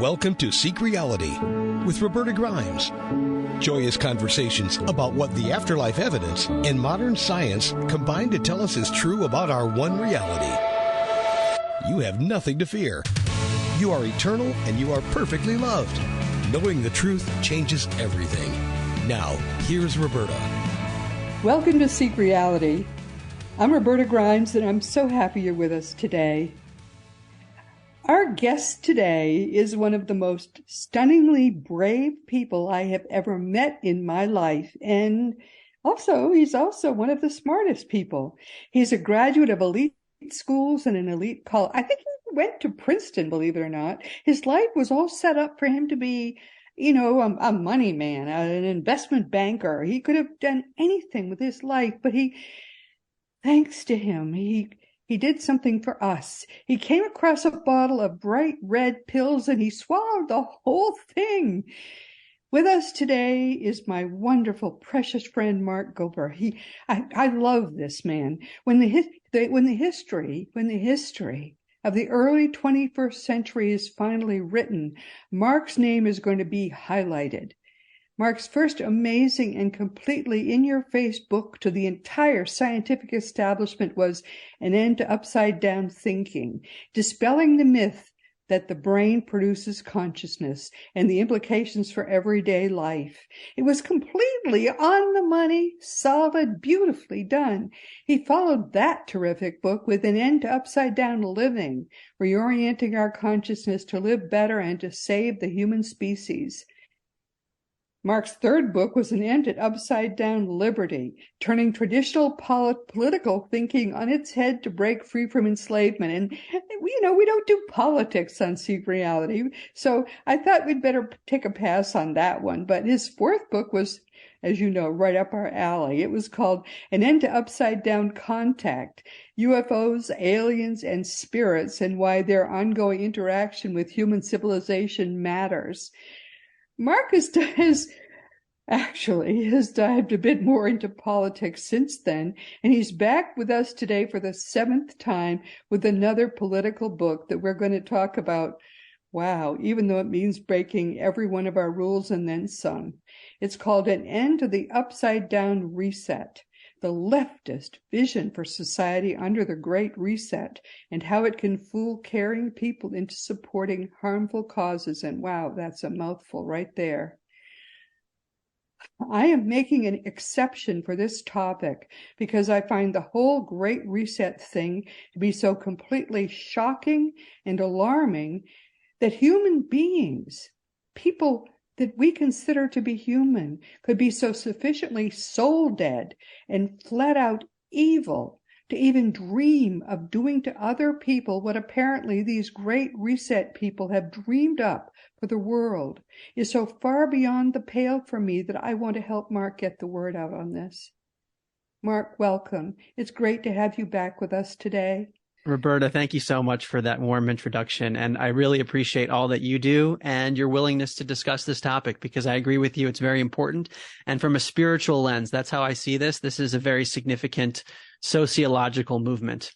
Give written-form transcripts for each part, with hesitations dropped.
Welcome to Seek Reality with Roberta Grimes. Joyous conversations about what the afterlife evidence and modern science combine to tell us is true about our one reality. You have nothing to fear. You are eternal and you are perfectly loved. Knowing the truth changes everything. Now, here's Roberta. Welcome to Seek Reality. I'm Roberta Grimes, and I'm so happy you're with us today. Our guest today is one of the most stunningly brave people I have ever met in my life, and he's also one of the smartest people. He's a graduate of elite schools and an elite college. I think he went to Princeton, believe it or not. His life was all set up for him to be, a money man, an investment banker. He could have done anything with his life, but thanks to him, he did something for us. He came across a bottle of bright red pills and he swallowed the whole thing. With us today is my wonderful, precious friend, Mark Gober. I love this man. When the history of the early 21st century is finally written, Mark's name is going to be highlighted. Mark's first amazing and completely in-your-face book to the entire scientific establishment was An End to Upside-Down Thinking, dispelling the myth that the brain produces consciousness and the implications for everyday life. It was completely on the money, solid, beautifully done. He followed that terrific book with An End to Upside-Down Living, reorienting our consciousness to live better and to save the human species. Mark's third book was An End to Upside-Down Liberty, turning traditional political thinking on its head to break free from enslavement. And, we don't do politics on Seek Reality, so I thought we'd better take a pass on that one. But his fourth book was, as you know, right up our alley. It was called An End to Upside-Down Contact, UFOs, Aliens, and Spirits, and Why Their Ongoing Interaction with Human Civilization Matters. Mark has dived a bit more into politics since then, and he's back with us today for the seventh time with another political book that we're going to talk about. Wow, even though it means breaking every one of our rules and then some. It's called An End to the Upside-Down Reset, the leftist vision for society under the Great Reset, and how it can fool caring people into supporting harmful causes. And wow, that's a mouthful right there. I am making an exception for this topic because I find the whole Great Reset thing to be so completely shocking and alarming that human beings, people that we consider to be human, could be so sufficiently soul dead and flat out evil to even dream of doing to other people what apparently these Great Reset people have dreamed up for the world is so far beyond the pale for me that I want to help Mark get the word out on this. Mark, welcome. It's great to have you back with us today. Roberta, thank you so much for that warm introduction. And I really appreciate all that you do and your willingness to discuss this topic, because I agree with you. It's very important. And from a spiritual lens, that's how I see this. This is a very significant sociological movement.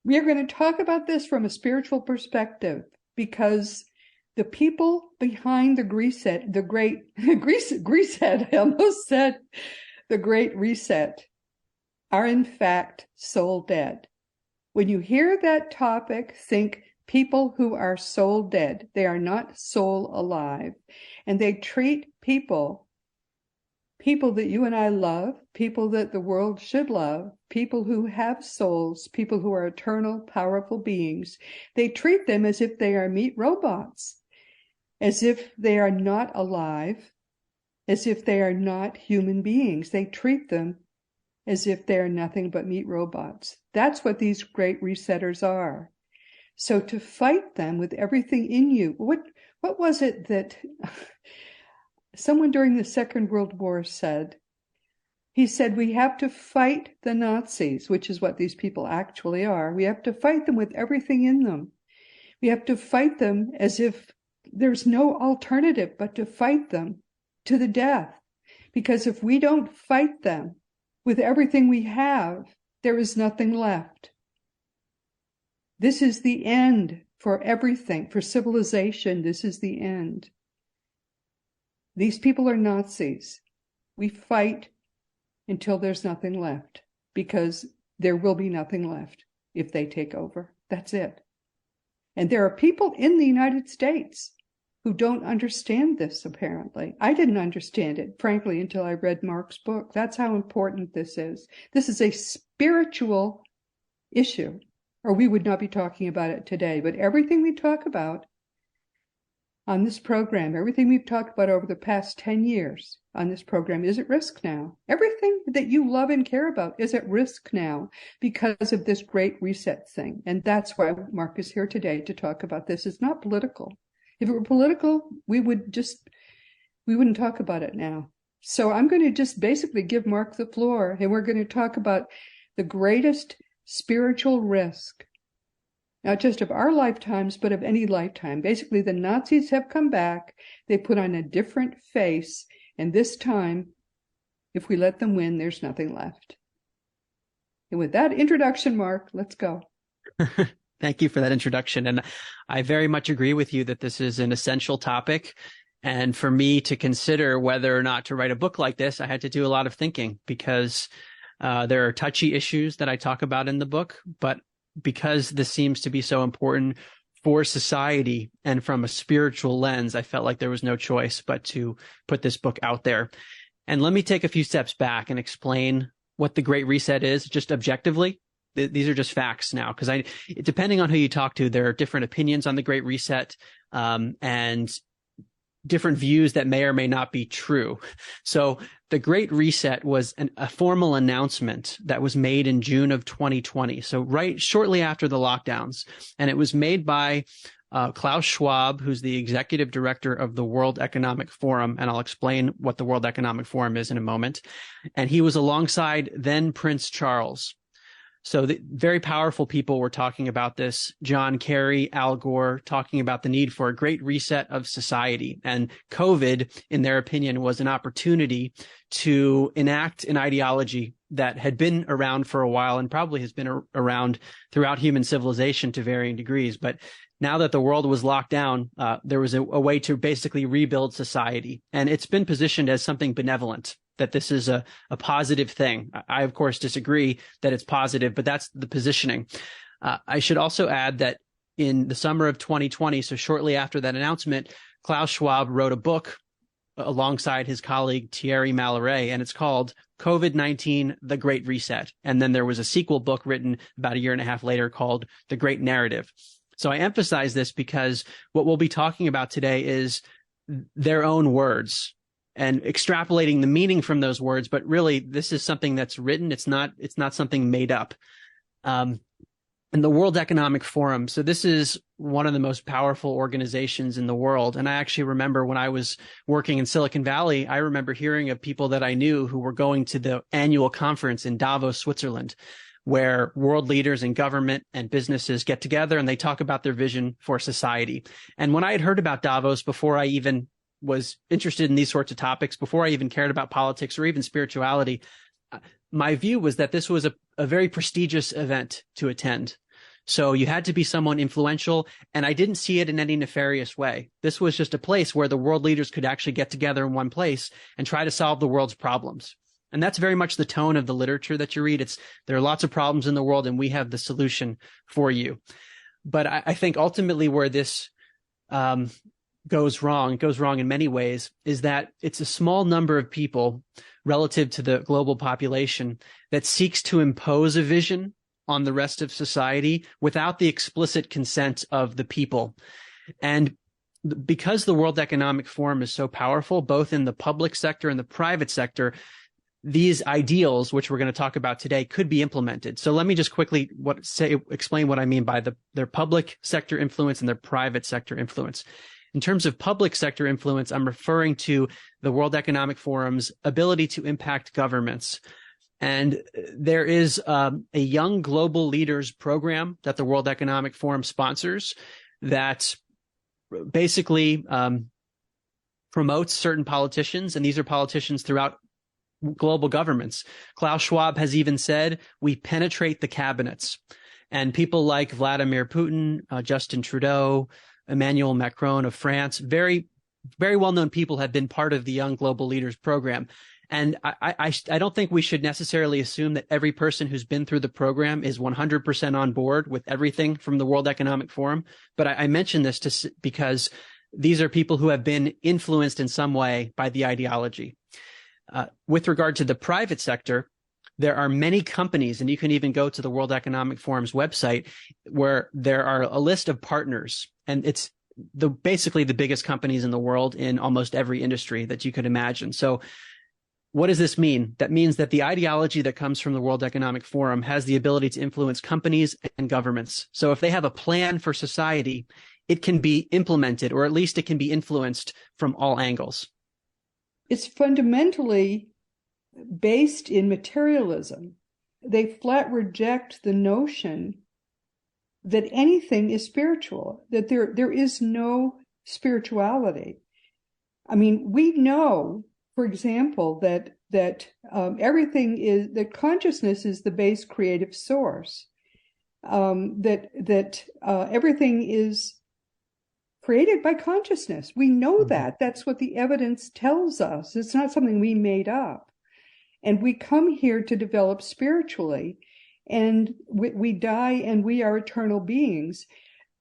We are going to talk about this from a spiritual perspective, because the people behind the Great Reset are in fact soul dead. When you hear that topic, think people who are soul dead. They are not soul alive. And they treat people that you and I love, people that the world should love, people who have souls, people who are eternal, powerful beings. They treat them as if they are meat robots, as if they are not alive, as if they are not human beings. They treat them as if they are nothing but meat robots. That's what these Great Resetters are. So to fight them with everything in you, what was it that someone during the Second World War said? He said, we have to fight the Nazis, which is what these people actually are. We have to fight them with everything in them. We have to fight them as if there's no alternative but to fight them to the death. Because if we don't fight them with everything we have, there is nothing left. This is the end for everything, for civilization. This is the end. These people are Nazis. We fight until there's nothing left, because there will be nothing left if they take over. That's it. And there are people in the United States who don't understand this, apparently. I didn't understand it, frankly, until I read Mark's book. That's how important this is. This is a spiritual issue, or we would not be talking about it today. But everything we talk about on this program, everything we've talked about over the past 10 years on this program is at risk now. Everything that you love and care about is at risk now because of this great reset thing. And that's why Mark is here today to talk about this. It's not political. If it were political, we wouldn't talk about it now. So I'm going to just basically give Mark the floor, and we're going to talk about the greatest spiritual risk, not just of our lifetimes, but of any lifetime. Basically, the Nazis have come back. They put on a different face. And this time, if we let them win, there's nothing left. And with that introduction, Mark, let's go. Thank you for that introduction. And I very much agree with you that this is an essential topic. And for me to consider whether or not to write a book like this, I had to do a lot of thinking, because there are touchy issues that I talk about in the book. But because this seems to be so important for society and from a spiritual lens, I felt like there was no choice but to put this book out there. And let me take a few steps back and explain what the Great Reset is, just objectively. These are just facts now, because depending on who you talk to, there are different opinions on the Great Reset, and different views that may or may not be true. So the Great Reset was a formal announcement that was made in June of 2020. So right shortly after the lockdowns. And it was made by Klaus Schwab, who's the executive director of the World Economic Forum. And I'll explain what the World Economic Forum is in a moment. And he was alongside then Prince Charles. So the very powerful people were talking about this. John Kerry, Al Gore, talking about the need for a great reset of society. And COVID, in their opinion, was an opportunity to enact an ideology that had been around for a while and probably has been around throughout human civilization to varying degrees. But now that the world was locked down, there was a way to basically rebuild society. And it's been positioned as something benevolent, that this is a positive thing. I, of course, disagree that it's positive, but that's the positioning. I should also add that in the summer of 2020, so shortly after that announcement, Klaus Schwab wrote a book alongside his colleague Thierry Malloret, and it's called COVID-19, The Great Reset. And then there was a sequel book written about a year and a half later called The Great Narrative. So I emphasize this because what we'll be talking about today is their own words and extrapolating the meaning from those words. But really, this is something that's written. It's not something made up. And the World Economic Forum. So this is one of the most powerful organizations in the world. And I actually remember when I was working in Silicon Valley, I remember hearing of people that I knew who were going to the annual conference in Davos, Switzerland, where world leaders and government and businesses get together and they talk about their vision for society. And when I had heard about Davos before I even was interested in these sorts of topics, before I even cared about politics or even spirituality, my view was that this was a very prestigious event to attend. So you had to be someone influential, and I didn't see it in any nefarious way. This was just a place where the world leaders could actually get together in one place and try to solve the world's problems. And that's very much the tone of the literature that you read. There are lots of problems in the world, and we have the solution for you. But I think ultimately where this goes wrong in many ways, is that it's a small number of people relative to the global population that seeks to impose a vision on the rest of society without the explicit consent of the people. And because the World Economic Forum is so powerful, both in the public sector and the private sector, these ideals, which we're going to talk about today, could be implemented. So let me just quickly explain what I mean by their public sector influence and their private sector influence. In terms of public sector influence, I'm referring to the World Economic Forum's ability to impact governments. And there is a Young Global Leaders program that the World Economic Forum sponsors that basically promotes certain politicians, and these are politicians throughout global governments. Klaus Schwab has even said, we penetrate the cabinets. And people like Vladimir Putin, Justin Trudeau, Emmanuel Macron of France, very, very well-known people have been part of the Young Global Leaders program. And I don't think we should necessarily assume that every person who's been through the program is 100% on board with everything from the World Economic Forum. But I mention this because these are people who have been influenced in some way by the ideology. With regard to the private sector, there are many companies, and you can even go to the World Economic Forum's website, where there are a list of partners, and it's basically the biggest companies in the world in almost every industry that you could imagine. So what does this mean? That means that the ideology that comes from the World Economic Forum has the ability to influence companies and governments. So if they have a plan for society, it can be implemented, or at least it can be influenced from all angles. It's fundamentally based in materialism. They flat reject the notion that anything is spiritual, that there is no spirituality. I mean, we know, for example, that everything is, that consciousness is the base creative source, that everything is created by consciousness. We know that. That's what the evidence tells us. It's not something we made up. And we come here to develop spiritually, and we die and we are eternal beings.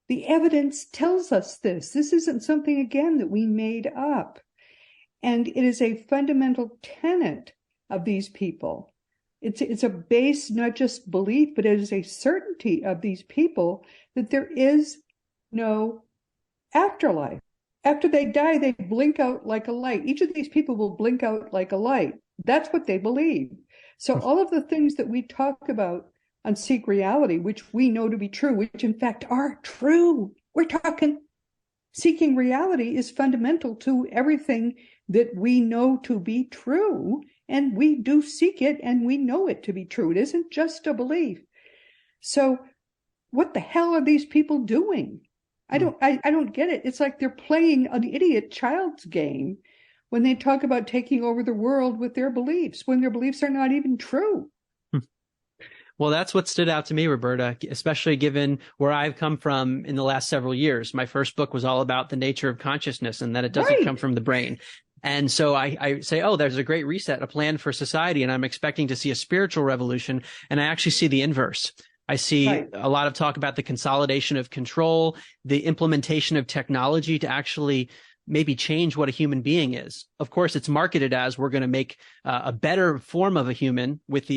The evidence tells us this. This isn't something, again, that we made up. And it is a fundamental tenet of these people. It's a base, not just belief, but it is a certainty of these people that there is no afterlife. After they die, they blink out like a light. Each of these people will blink out like a light. That's what they believe. So all of the things that we talk about on Seek Reality, which we know to be true, which in fact are true, we're talking seeking reality is fundamental to everything that we know to be true, and we do seek it, and we know it to be true. It isn't just a belief. So what the hell are these people doing? I don't get it. It's like they're playing an idiot child's game when they talk about taking over the world with their beliefs, when their beliefs are not even true. Well, that's what stood out to me, Roberta, especially given where I've come from in the last several years. My first book was all about the nature of consciousness and that it doesn't come from the brain. And so I say, oh, there's a great reset, a plan for society, and I'm expecting to see a spiritual revolution. And I actually see the inverse. I see a lot of talk about the consolidation of control, the implementation of technology to actually maybe change what a human being is. Of course, it's marketed as we're going to make a better form of a human with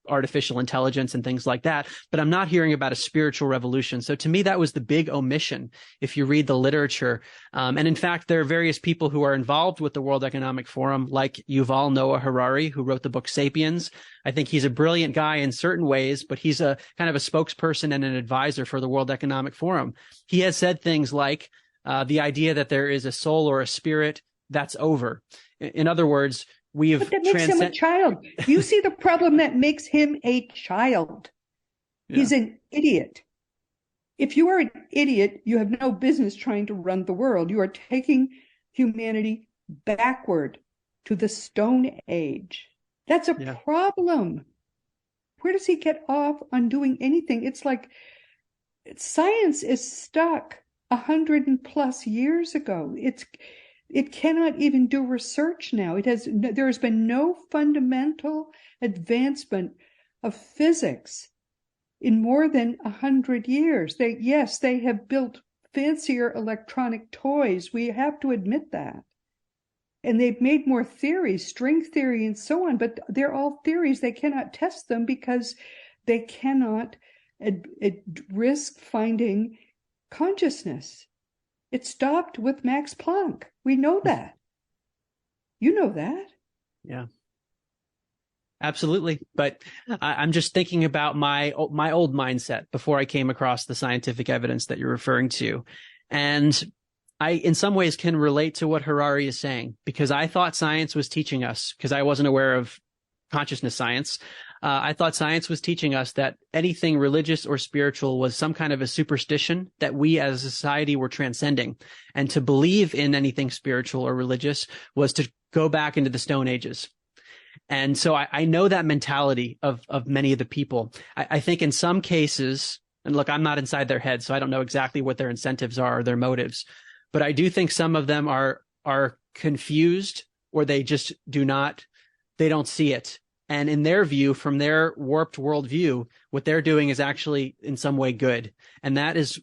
artificial intelligence and things like that. But I'm not hearing about a spiritual revolution. So to me, that was the big omission if you read the literature. And in fact, there are various people who are involved with the World Economic Forum, like Yuval Noah Harari, who wrote the book Sapiens. I think he's a brilliant guy in certain ways, but he's a kind of a spokesperson and an advisor for the World Economic Forum. He has said things like the idea that there is a soul or a spirit, that's over. In other words, but that makes him a child. You see the problem that makes him a child. Yeah. He's an idiot. If you are an idiot, you have no business trying to run the world. You are taking humanity backward to the Stone Age. That's a problem. Where does he get off on doing anything? It's like science is stuck 100+ years ago. It cannot even do research now. There has been no fundamental advancement of physics in more than 100 years. They have built fancier electronic toys. We have to admit that. And they've made more theories, string theory and so on, but they're all theories. They cannot test them because they cannot risk finding consciousness. It stopped with Max Planck. We know that. You know that. Yeah. Absolutely. But I'm just thinking about my old mindset before I came across the scientific evidence that you're referring to. And I, in some ways, can relate to what Harari is saying, because I thought science was teaching us, because I wasn't aware of consciousness science. I thought science was teaching us that anything religious or spiritual was some kind of a superstition that we as a society were transcending. And to believe in anything spiritual or religious was to go back into the Stone Ages. And so I know that mentality of many of the people. I think in some cases, and look, I'm not inside their heads, so I don't know exactly what their incentives are or their motives, but I do think some of them are confused, or they just they don't see it. And in their view, from their warped worldview, what they're doing is actually in some way good. And that is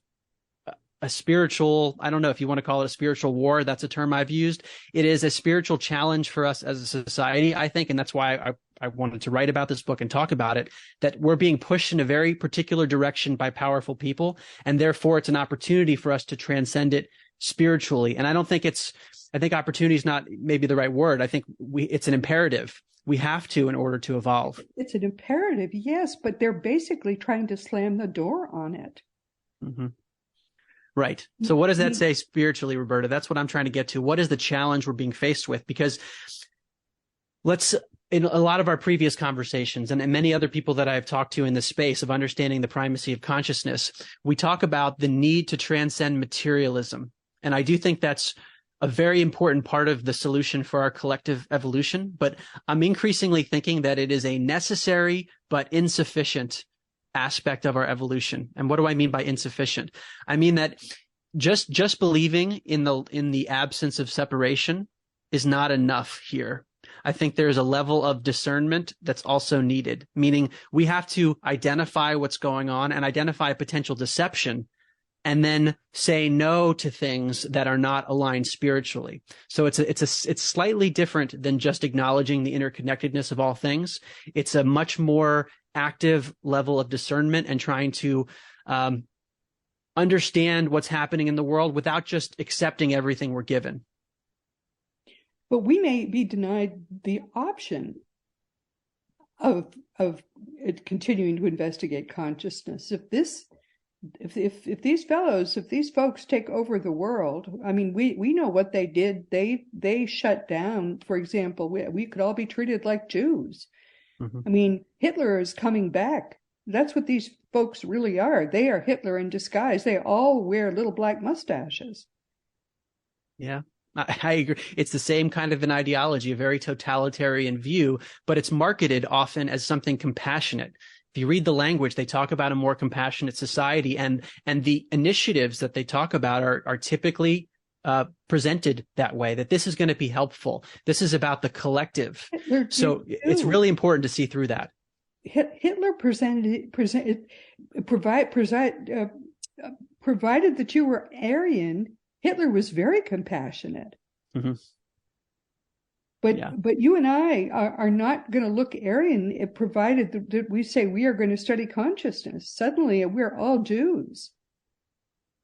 a spiritual, I don't know if you want to call it a spiritual war. That's a term I've used. It is a spiritual challenge for us as a society, I think. And that's why I wanted to write about this book and talk about it, that we're being pushed in a very particular direction by powerful people. And therefore, it's an opportunity for us to transcend it spiritually. And I think opportunity is not maybe the right word. I think it's an imperative. We have to in order to evolve. It's an imperative, yes, but they're basically trying to slam the door on it. Mm-hmm. Right. So what does that say spiritually, Roberta? That's what I'm trying to get to. What is the challenge we're being faced with? Because in a lot of our previous conversations and many other people that I've talked to in the space of understanding the primacy of consciousness, we talk about the need to transcend materialism. And I do think that's a very important part of the solution for our collective evolution. But I'm increasingly thinking that it is a necessary but insufficient aspect of our evolution. And what do I mean by insufficient? I mean that just believing in the absence of separation is not enough here. I think there's a level of discernment that's also needed, meaning we have to identify what's going on and identify potential deception, and then say no to things that are not aligned spiritually. So it's slightly different than just acknowledging the interconnectedness of all things. It's a much more active level of discernment and trying to understand what's happening in the world without just accepting everything we're given. But we may be denied the option of continuing to investigate consciousness. If these folks take over the world, I mean, we know what they did. They shut down, for example, we could all be treated like Jews. Mm-hmm. I mean, Hitler is coming back. That's what these folks really are. They are Hitler in disguise. They all wear little black mustaches. Yeah, I agree. It's the same kind of an ideology, a very totalitarian view, but it's marketed often as something compassionate. If you read the language, they talk about a more compassionate society, and the initiatives that they talk about are typically presented that way, that this is going to be helpful. This is about the collective. So it's really important to see through that. Hitler provided that you were Aryan. Hitler was very compassionate. Mm-hmm. But you and I are not going to look Aryan, provided that we say we are going to study consciousness. Suddenly, we're all Jews.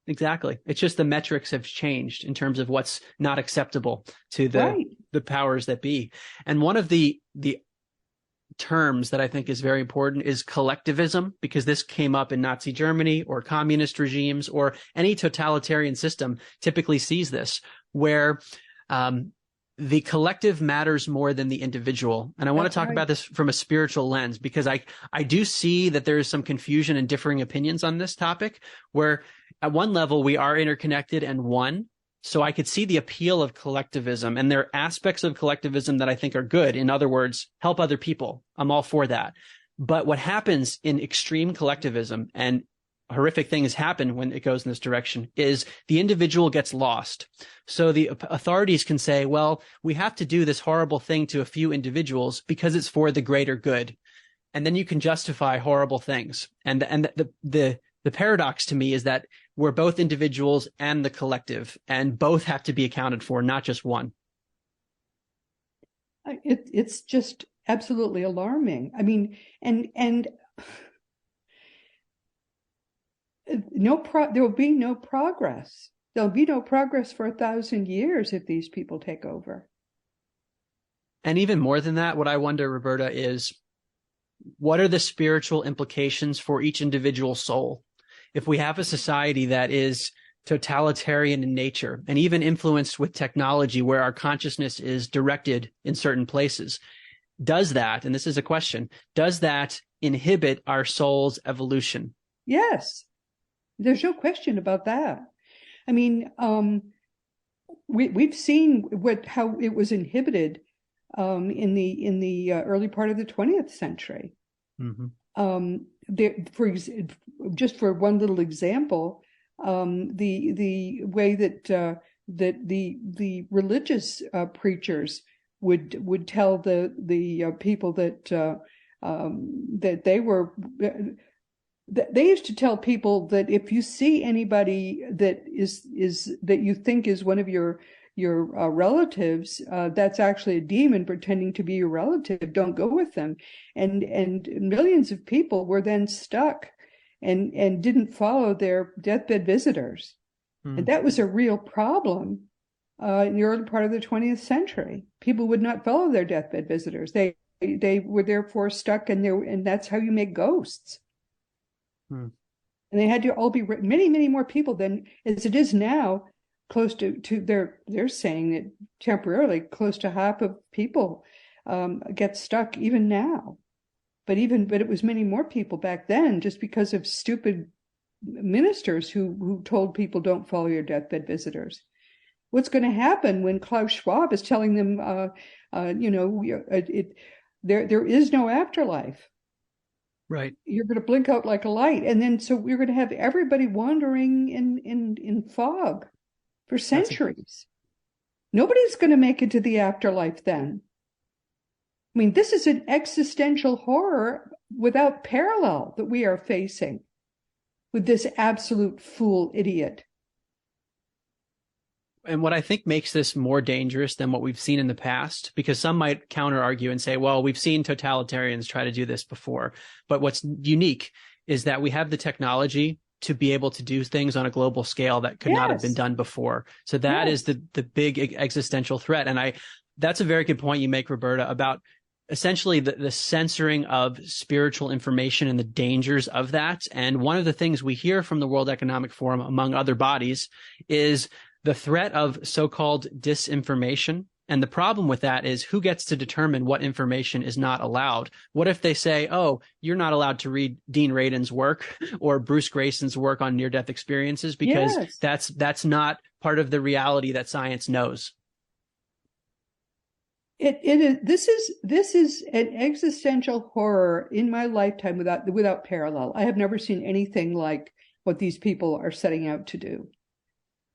Exactly. It's just the metrics have changed in terms of what's not acceptable to the powers that be. And one of the terms that I think is very important is collectivism, because this came up in Nazi Germany or communist regimes or any totalitarian system typically sees this, where the collective matters more than the individual. And I want to talk about this from a spiritual lens, because I do see that there is some confusion and differing opinions on this topic, where at one level we are interconnected and one. So I could see the appeal of collectivism, and there are aspects of collectivism that I think are good. In other words, help other people. I'm all for that. But what happens in extreme collectivism, and horrific things happen when it goes in this direction, is the individual gets lost. So the authorities can say, well, we have to do this horrible thing to a few individuals because it's for the greater good. And then you can justify horrible things. And the paradox to me is that we're both individuals and the collective, and both have to be accounted for, not just one. It's just absolutely alarming. I mean, and there will be no progress. There'll be no progress for 1,000 years if these people take over. And even more than that, what I wonder, Roberta, is what are the spiritual implications for each individual soul? If we have a society that is totalitarian in nature and even influenced with technology, where our consciousness is directed in certain places, does that, and this is a question, does that inhibit our soul's evolution? Yes. There's no question about that. I mean, we've seen how it was inhibited in the early part of the 20th century. Mm-hmm. Just for one little example, the way that the religious preachers would tell the people that they used to tell people that if you see anybody that is that you think is one of your relatives, that's actually a demon pretending to be your relative, don't go with them. And millions of people were then stuck and didn't follow their deathbed visitors. And that was a real problem in the early part of the 20th century. People would not follow their deathbed visitors. They were therefore stuck, and that's how you make ghosts. And they had to all be many, many more people than as it is now. Close to they're saying that temporarily close to half of people get stuck even now. But it was many more people back then, just because of stupid ministers who told people don't follow your deathbed visitors. What's going to happen when Klaus Schwab is telling them, there is no afterlife? Right. You're going to blink out like a light, and then so we're going to have everybody wandering in fog for centuries. Nobody's going to make it to the afterlife then. I mean, this is an existential horror without parallel that we are facing with this absolute fool idiot. And what I think makes this more dangerous than what we've seen in the past, because some might counter argue and say, well, we've seen totalitarians try to do this before. But what's unique is that we have the technology to be able to do things on a global scale that could not have been done before. So that is the big existential threat. And that's a very good point you make, Roberta, about essentially the censoring of spiritual information and the dangers of that. And one of the things we hear from the World Economic Forum, among other bodies, is the threat of so-called disinformation. And the problem with that is who gets to determine what information is not allowed? What if they say, oh, you're not allowed to read Dean Radin's work or Bruce Grayson's work on near-death experiences because that's not part of the reality that science knows? This is an existential horror in my lifetime without parallel. I have never seen anything like what these people are setting out to do.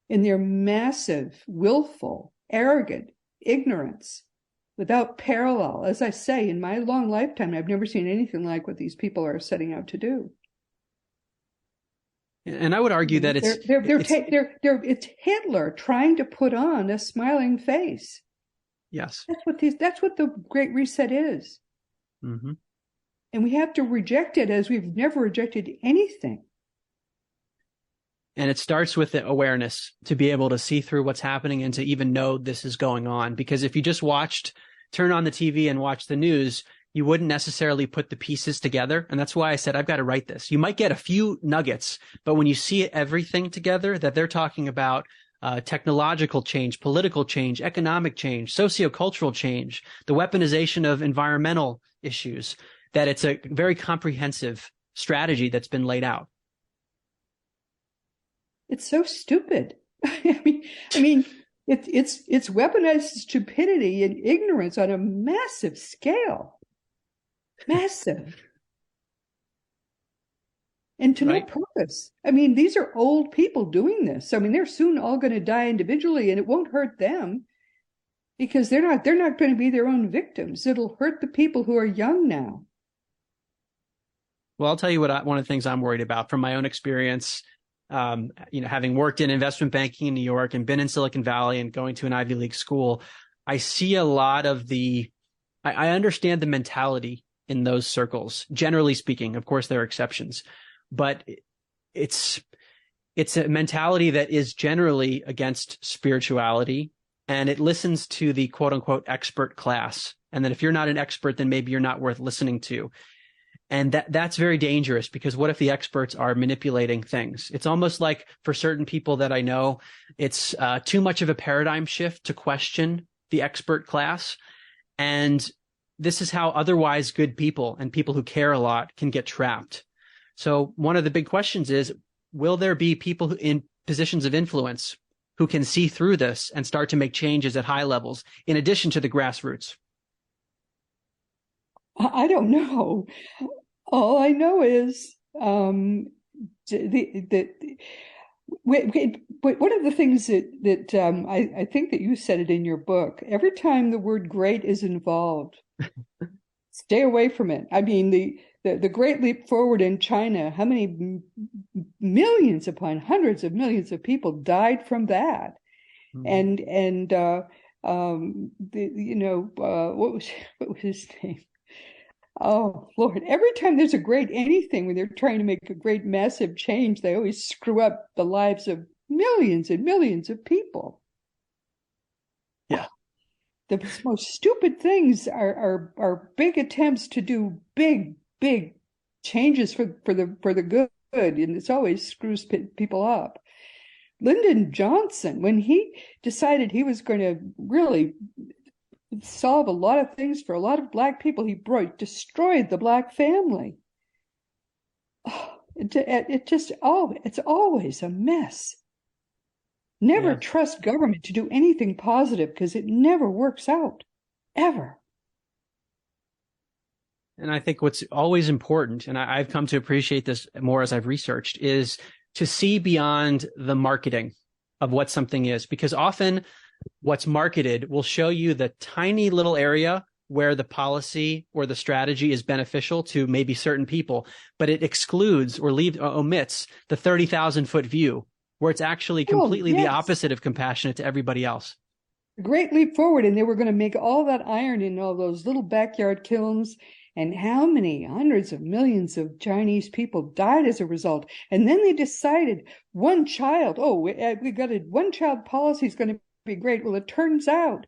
In their massive, willful, arrogant ignorance without parallel. As I say, in my long lifetime, I've never seen anything like what these people are setting out to do. And I would argue that it's Hitler trying to put on a smiling face. Yes. That's what the Great Reset is. Mm-hmm. And we have to reject it as we've never rejected anything. And it starts with the awareness to be able to see through what's happening and to even know this is going on. Because if you just turn on the TV and watch the news, you wouldn't necessarily put the pieces together. And that's why I said, I've got to write this. You might get a few nuggets, but when you see everything together, that they're talking about technological change, political change, economic change, sociocultural change, the weaponization of environmental issues, that it's a very comprehensive strategy that's been laid out. It's so stupid. I mean, it's weaponized stupidity and ignorance on a massive scale. Massive. And to no purpose. I mean, these are old people doing this. I mean, they're soon all going to die individually, and it won't hurt them because they're not going to be their own victims. It'll hurt the people who are young now. Well, I'll tell you one of the things I'm worried about from my own experience. Having worked in investment banking in New York and been in Silicon Valley and going to an Ivy League school, I see a lot of I understand the mentality in those circles, generally speaking. Of course, there are exceptions, but it's a mentality that is generally against spirituality, and it listens to the quote unquote expert class. And that if you're not an expert, then maybe you're not worth listening to. And that's very dangerous, because what if the experts are manipulating things? It's almost like for certain people that I know, it's too much of a paradigm shift to question the expert class. And this is how otherwise good people and people who care a lot can get trapped. So one of the big questions is, will there be people in positions of influence who can see through this and start to make changes at high levels in addition to the grassroots? I don't know. All I know is one of the things that I think that you said it in your book. Every time the word "great" is involved, stay away from it. I mean, the Great Leap Forward in China. How many millions upon hundreds of millions of people died from that? Mm-hmm. What was his name? Oh, Lord, every time there's a great anything, when they're trying to make a great massive change, they always screw up the lives of millions and millions of people. Yeah. The most stupid things are big attempts to do big changes for the good, and it's always screws people up. Lyndon Johnson, when he decided he was going to really solve a lot of things for a lot of Black people, he destroyed the Black family. It's always a mess. Never Yeah. trust government to do anything positive because it never works out, ever. And I think what's always important, and I've come to appreciate this more as I've researched, is to see beyond the marketing of what something is, because often what's marketed will show you the tiny little area where the policy or the strategy is beneficial to maybe certain people, but it excludes or omits the 30,000-foot view where it's actually Oh, completely the yes. opposite of compassionate to everybody else. A great leap forward, and they were going to make all that iron in all those little backyard kilns. And how many hundreds of millions of Chinese people died as a result? And then they decided one child, we got a one child policy is going to be great. Well, it turns out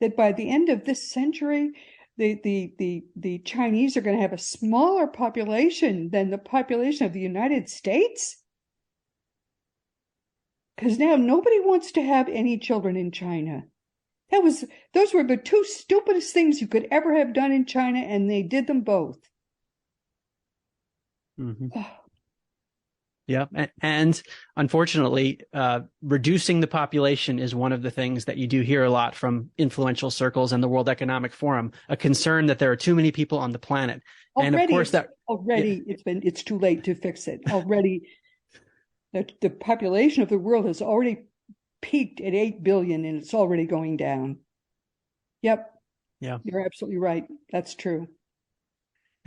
that by the end of this century, the Chinese are going to have a smaller population than the population of the United States. Because now nobody wants to have any children in China. Those were the two stupidest things you could ever have done in China, and they did them both. Mm-hmm. Yeah. And unfortunately, reducing the population is one of the things that you do hear a lot from influential circles and the World Economic Forum, a concern that there are too many people on the planet. And of course it's too late to fix it. Already, the population of the world has already peaked at 8 billion, and it's already going down. Yep. Yeah. You're absolutely right. That's true.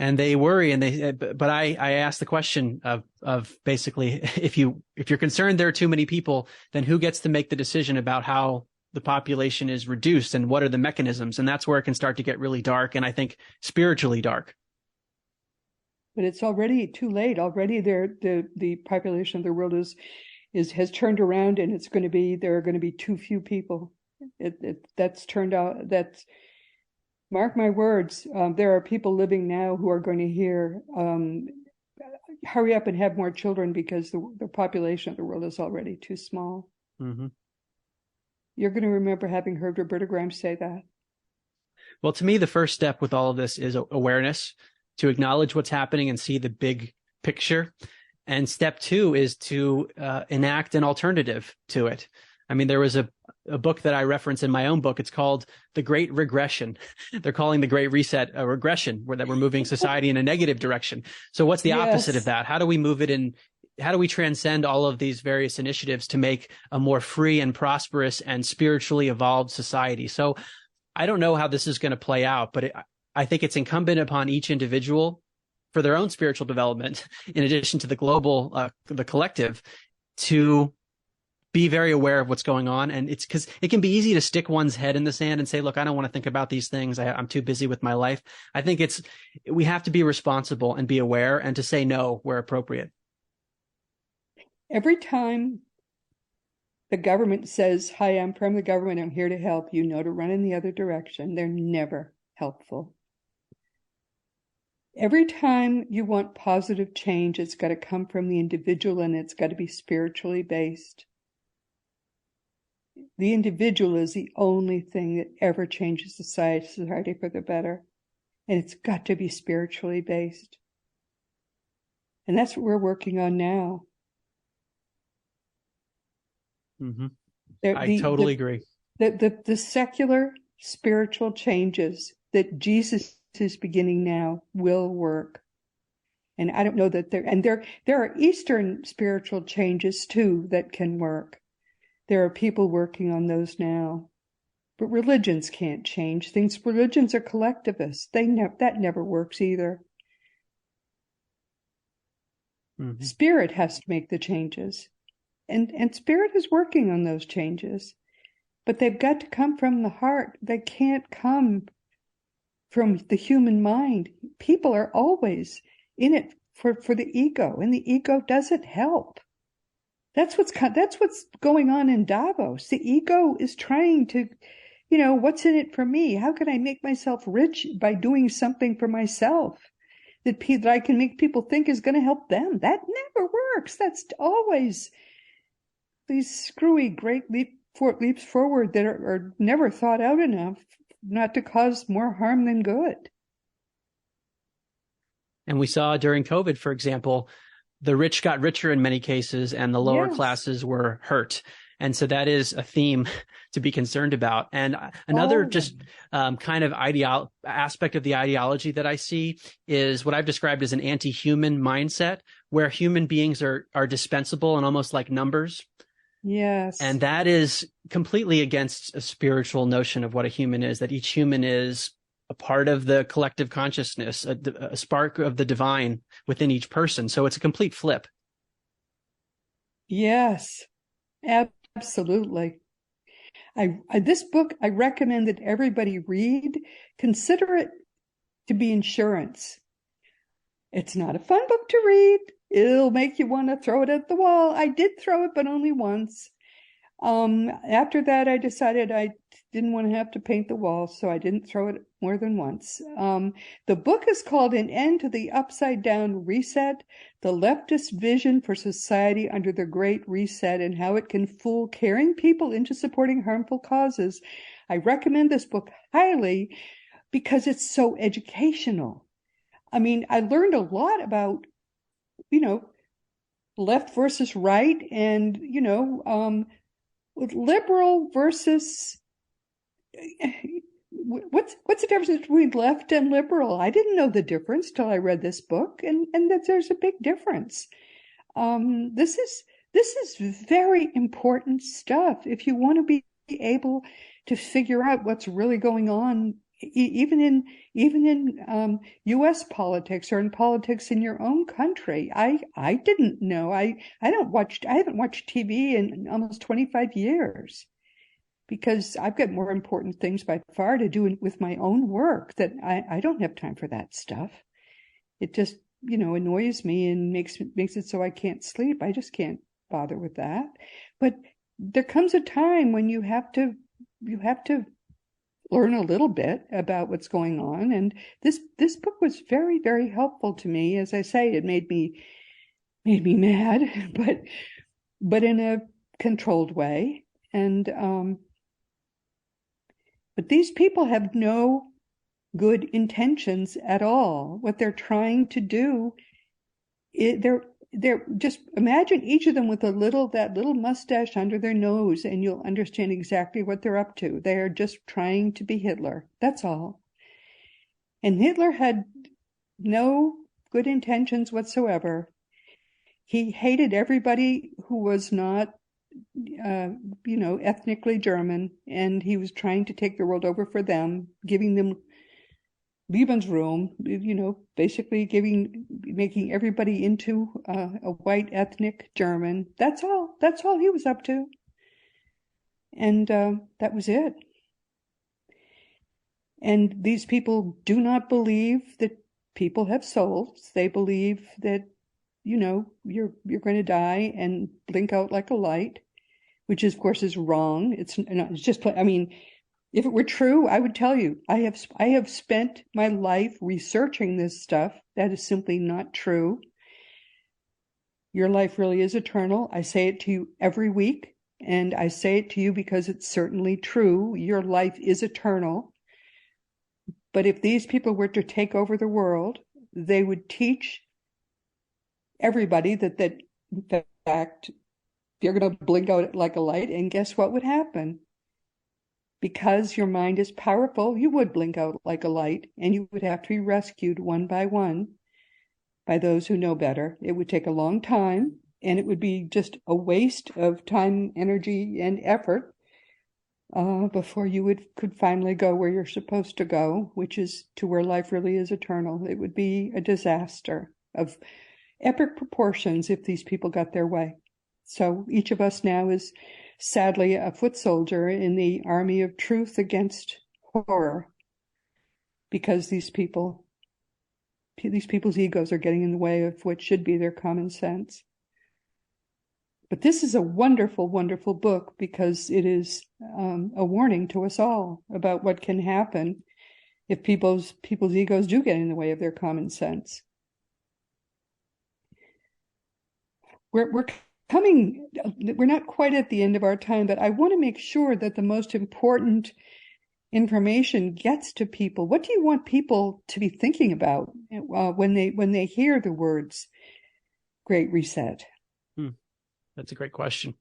And they worry, but I asked the question of basically, if you're concerned there are too many people, then who gets to make the decision about how the population is reduced and what are the mechanisms? And that's where it can start to get really dark, and I think spiritually dark. But it's already too late. Already the population of the world has turned around, and there are going to be too few people. That's turned out. That's, mark my words. There are people living now who are going to hear, hurry up and have more children because the population of the world is already too small. Mm-hmm. You're going to remember having heard Roberta Grimes say that. Well, to me, the first step with all of this is awareness, to acknowledge what's happening and see the big picture. And step two is to enact an alternative to it. I mean, there was a book that I reference in my own book. It's called The Great Regression. They're calling the Great Reset a regression, that we're moving society in a negative direction. So what's the opposite of that? How do we move it in? How do we transcend all of these various initiatives to make a more free and prosperous and spiritually evolved society? So I don't know how this is going to play out, but I think it's incumbent upon each individual for their own spiritual development, in addition to the global, the collective, to be very aware of what's going on. And it's because it can be easy to stick one's head in the sand and say, look, I don't want to think about these things. I'm too busy with my life. I think we have to be responsible and be aware and to say no where appropriate. Every time the government says, hi, I'm from the government, I'm here to help, to run in the other direction. They're never helpful. Every time you want positive change, it's got to come from the individual, and it's got to be spiritually based. The individual is the only thing that ever changes society for the better. And it's got to be spiritually based. And that's what we're working on now. Mm-hmm. I totally agree. The secular spiritual changes that Jesus is beginning now will work. And I don't know that there are Eastern spiritual changes too that can work. There are people working on those now. But religions can't change things. Religions are collectivists. That never works either. Mm-hmm. Spirit has to make the changes. And Spirit is working on those changes. But they've got to come from the heart. They can't come from the human mind. People are always in it for the ego, and the ego doesn't help. That's what's going on in Davos. The ego is trying to, what's in it for me? How can I make myself rich by doing something for myself that I can make people think is going to help them? That never works. That's always these screwy great leaps forward that are never thought out enough not to cause more harm than good. And we saw during COVID, for example, the rich got richer in many cases and the lower classes were hurt. And so that is a theme to be concerned about. And another kind of aspect of the ideology that I see is what I've described as an anti-human mindset, where human beings are dispensable and almost like numbers. Yes. And that is completely against a spiritual notion of what a human is, that each human is a part of the collective consciousness, a spark of the divine within each person. So it's a complete flip. Yes, absolutely. This book, I recommend that everybody read. Consider it to be insurance. It's not a fun book to read. It'll make you want to throw it at the wall. I did throw it, but only once. After that, I decided I didn't want to have to paint the wall, so I didn't throw it more than once. The book is called An End to the Upside Down Reset, The Leftist Vision for Society Under the Great Reset and How It Can Fool Caring People into Supporting Harmful Causes. I recommend this book highly because it's so educational. I mean, I learned a lot about, left versus right and, liberal versus what's the difference between left and liberal? I didn't know the difference till I read this book, and that there's a big difference. This is very important stuff if you want to be able to figure out what's really going on, even in U.S. politics or in politics in your own country. I didn't know. I haven't watched TV in almost 25 years because I've got more important things by far to do with my own work that I don't have time for that stuff. It just, annoys me and makes it so I can't sleep. I just can't bother with that. But there comes a time when you have to learn a little bit about what's going on. And this book was very, very helpful to me. As I say, it made me mad, but in a controlled way. And but these people have no good intentions at all. What they're trying to do, they're just imagine each of them with that little mustache under their nose, and you'll understand exactly what they're up to. They are just trying to be Hitler. That's all. And Hitler had no good intentions whatsoever. He hated everybody who was not, ethnically German, and he was trying to take the world over for them, giving them Lebensraum, basically making everybody into a white ethnic German. That's all he was up to. And that was it. And these people do not believe that people have souls. They believe that, you're going to die and blink out like a light, which of course is wrong. It's just, if it were true, I would tell you. I have spent my life researching this stuff. That is simply not true. Your life really is eternal. I say it to you every week, and I say it to you because it's certainly true. Your life is eternal. But if these people were to take over the world, they would teach everybody that in fact, you're going to blink out like a light, and guess what would happen? Because your mind is powerful, you would blink out like a light, and you would have to be rescued one by one by those who know better. It would take a long time, and it would be just a waste of time, energy, and effort before you could finally go where you're supposed to go, which is to where life really is eternal. It would be a disaster of epic proportions if these people got their way. So each of us now is sadly a foot soldier in the army of truth against horror, because these people's egos are getting in the way of what should be their common sense. But this is a wonderful, wonderful book, because it is a warning to us all about what can happen if people's egos do get in the way of their common sense. We're not quite at the end of our time, but I want to make sure that the most important information gets to people. What do you want people to be thinking about when they hear the words Great Reset? That's a great question.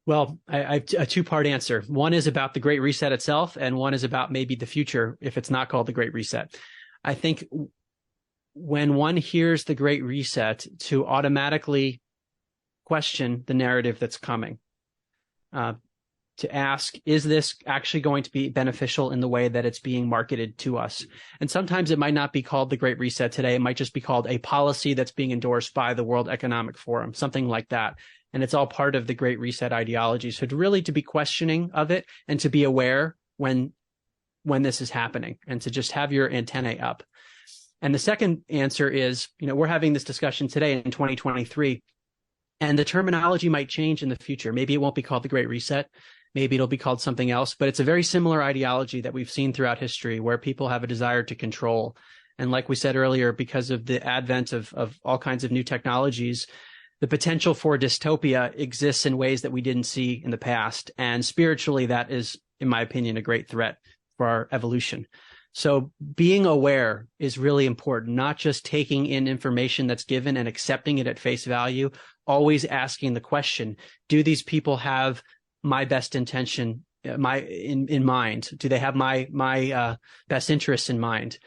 Well, I have a two-part answer. One is about the Great Reset itself, and one is about maybe the future if it's not called the Great Reset. I think when one hears the Great Reset, to automatically question the narrative that's coming, to ask, is this actually going to be beneficial in the way that it's being marketed to us? And sometimes it might not be called the Great Reset today. It might just be called a policy that's being endorsed by the World Economic Forum, something like that. And it's all part of the Great Reset ideology. So to be questioning of it, and to be aware when this is happening, and to just have your antennae up. And the second answer is, we're having this discussion today in 2023, and the terminology might change in the future. Maybe it won't be called the Great Reset. Maybe it'll be called something else, but it's a very similar ideology that we've seen throughout history, where people have a desire to control. And like we said earlier, because of the advent of all kinds of new technologies, the potential for dystopia exists in ways that we didn't see in the past. And spiritually, that is, in my opinion, a great threat for our evolution. So being aware is really important, not just taking in information that's given and accepting it at face value, always asking the question, do these people have my best intention in mind? Do they have my best interests in mind?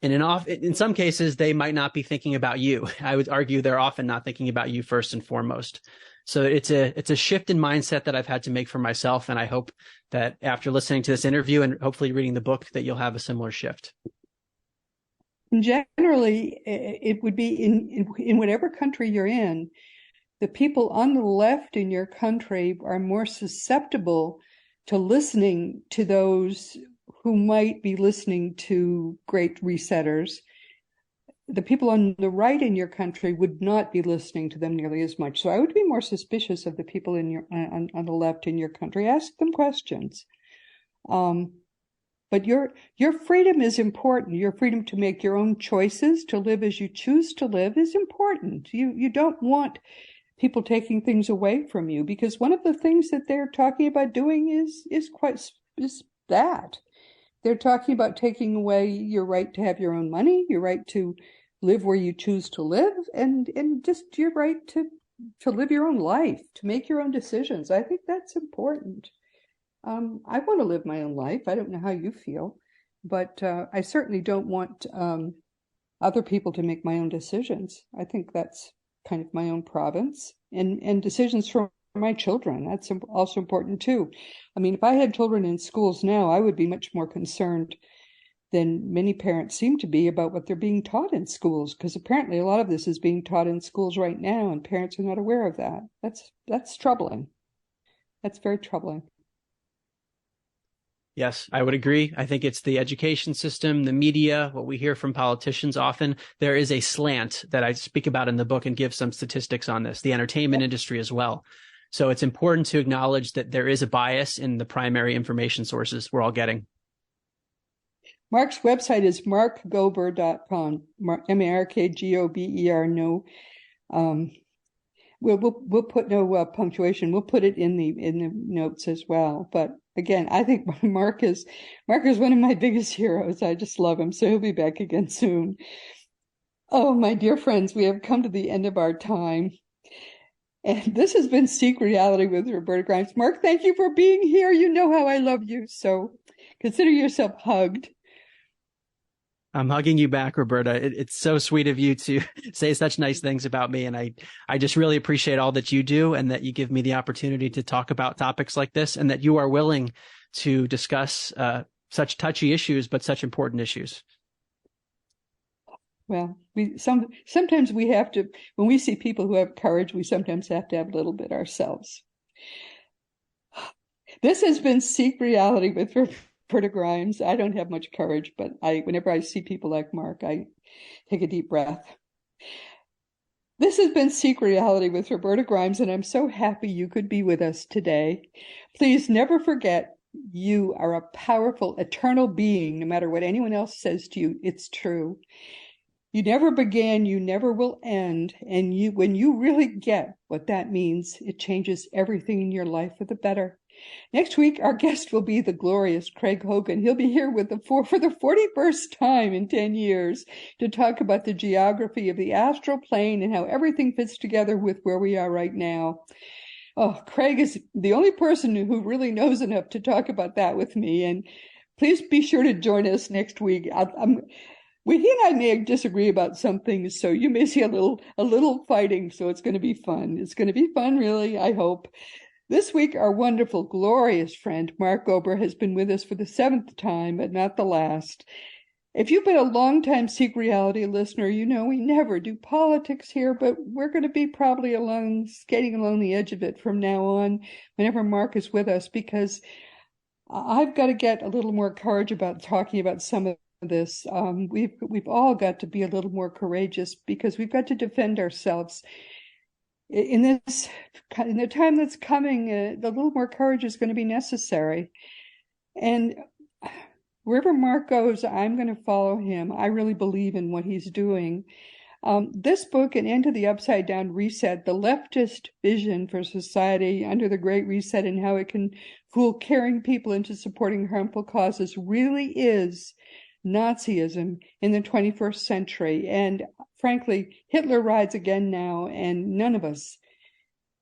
And in some cases, they might not be thinking about you. I would argue they're often not thinking about you first and foremost. So it's a shift in mindset that I've had to make for myself. And I hope that after listening to this interview and hopefully reading the book, that you'll have a similar shift. Generally, it would be in whatever country you're in, the people on the left in your country are more susceptible to listening to those who might be listening to Great Resetters. The people on the right in your country would not be listening to them nearly as much. So I would be more suspicious of the people on the left in your country. Ask them questions. But your freedom is important. Your freedom to make your own choices, to live as you choose to live, is important. You don't want people taking things away from you, because one of the things that they're talking about doing is that. They're talking about taking away your right to have your own money, your right to live where you choose to live, and just your right to live your own life, to make your own decisions. I think that's important. I want to live my own life. I don't know how you feel, but I certainly don't want other people to make my own decisions. I think that's kind of my own province, and decisions for my children. That's also important too. I mean, if I had children in schools now, I would be much more concerned than many parents seem to be about what they're being taught in schools, because apparently a lot of this is being taught in schools right now, and parents are not aware of that. That's troubling. That's very troubling. Yes, I would agree. I think it's the education system, the media, what we hear from politicians often. There is a slant that I speak about in the book and give some statistics on this, the entertainment industry as well. So it's important to acknowledge that there is a bias in the primary information sources we're all getting. Mark's website is markgober.com, M-A-R-K-G-O-B-E-R, no. We'll put no punctuation. We'll put it in the notes as well. But again, I think Mark is one of my biggest heroes. I just love him. So he'll be back again soon. Oh, my dear friends, we have come to the end of our time. And this has been Seek Reality with Roberta Grimes. Mark, thank you for being here. You know how I love you, so consider yourself hugged. I'm hugging you back, Roberta. It's so sweet of you to say such nice things about me. And I just really appreciate all that you do and that you give me the opportunity to talk about topics like this and that you are willing to discuss such touchy issues, but such important issues. Well, sometimes we have to, when we see people who have courage, we sometimes have to have a little bit ourselves. This has been Seek Reality with Roberta Grimes. I don't have much courage, but whenever I see people like Mark, I take a deep breath. This has been Seek Reality with Roberta Grimes, and I'm so happy you could be with us today. Please never forget, you are a powerful, eternal being. No matter what anyone else says to you, it's true. You never began, you never will end. And when you really get what that means, it changes everything in your life for the better. Next week, our guest will be the glorious Craig Hogan. He'll be here for the 41st time in 10 years to talk about the geography of the astral plane and how everything fits together with where we are right now. Oh, Craig is the only person who really knows enough to talk about that with me. And please be sure to join us next week. He and I may disagree about some things, so you may see a little fighting. So it's going to be fun. It's going to be fun, really, I hope. This week, our wonderful, glorious friend, Mark Gober, has been with us for the 7th time, but not the last. If you've been a long-time Seek Reality listener, you know we never do politics here, but we're going to be probably skating along the edge of it from now on whenever Mark is with us, because I've got to get a little more courage about talking about some of this. We've all got to be a little more courageous because we've got to defend ourselves. In the time that's coming, a little more courage is going to be necessary. And wherever Mark goes, I'm going to follow him. I really believe in what he's doing. This book, An End to the Upside Down Reset, the leftist vision for society under the Great Reset and how it can fool caring people into supporting harmful causes, really is Nazism in the 21st century. And frankly, Hitler rides again now, and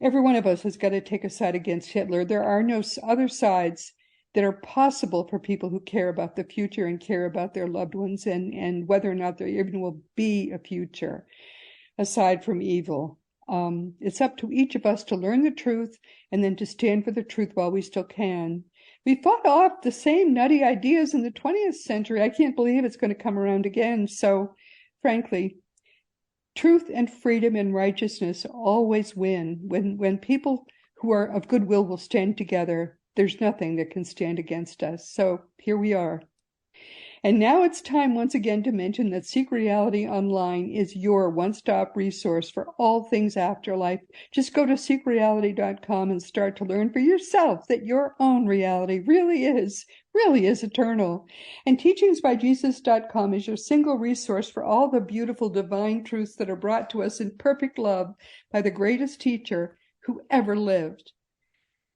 every one of us has got to take a side against Hitler. There are no other sides that are possible for people who care about the future and care about their loved ones and whether or not there even will be a future aside from evil. It's up to each of us to learn the truth and then to stand for the truth while we still can. We fought off the same nutty ideas in the 20th century. I can't believe it's going to come around again. So, frankly, truth and freedom and righteousness always win. When people who are of goodwill will stand together, there's nothing that can stand against us. So here we are. And now it's time once again to mention that Seek Reality Online is your one-stop resource for all things afterlife. Just go to seekreality.com and start to learn for yourself that your own reality really is eternal. And teachingsbyjesus.com is your single resource for all the beautiful divine truths that are brought to us in perfect love by the greatest teacher who ever lived.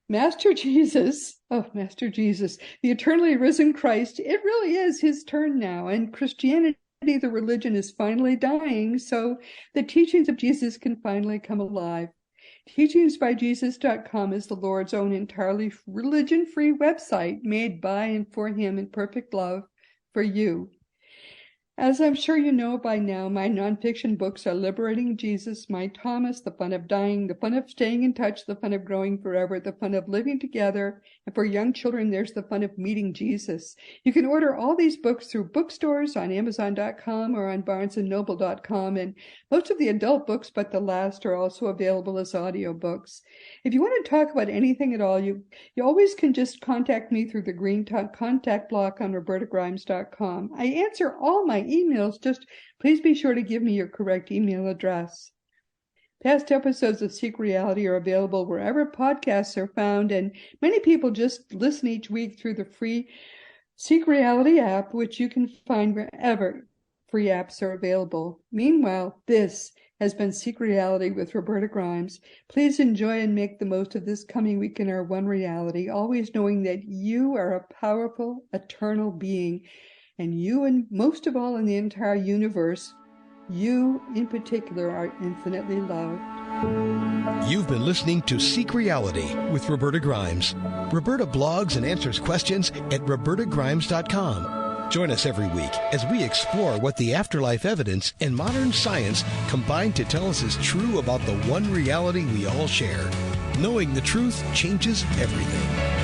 Master Jesus, the eternally risen Christ, it really is his turn now. And Christianity, the religion, is finally dying, so the teachings of Jesus can finally come alive. Teachingsbyjesus.com is the Lord's own entirely religion-free website made by and for him in perfect love for you. As I'm sure you know by now, my nonfiction books are Liberating Jesus, My Thomas, The Fun of Dying, The Fun of Staying in Touch, The Fun of Growing Forever, The Fun of Living Together, and for young children, there's The Fun of Meeting Jesus. You can order all these books through bookstores on Amazon.com or on BarnesandNoble.com, and most of the adult books, but the last, are also available as audiobooks. If you want to talk about anything at all, you always can just contact me through the green contact block on robertagrimes.com. I answer all my emails, just please be sure to give me your correct email address. Past episodes of Seek Reality are available wherever podcasts are found, and many people just listen each week through the free Seek Reality app, which you can find wherever free apps are available. Meanwhile, this has been Seek Reality with Roberta Grimes. Please enjoy and make the most of this coming week in our one reality, always knowing that you are a powerful, eternal being. And you, and most of all in the entire universe, you in particular, are infinitely loved. You've been listening to Seek Reality with Roberta Grimes. Roberta blogs and answers questions at robertagrimes.com. Join us every week as we explore what the afterlife evidence and modern science combine to tell us is true about the one reality we all share. Knowing the truth changes everything.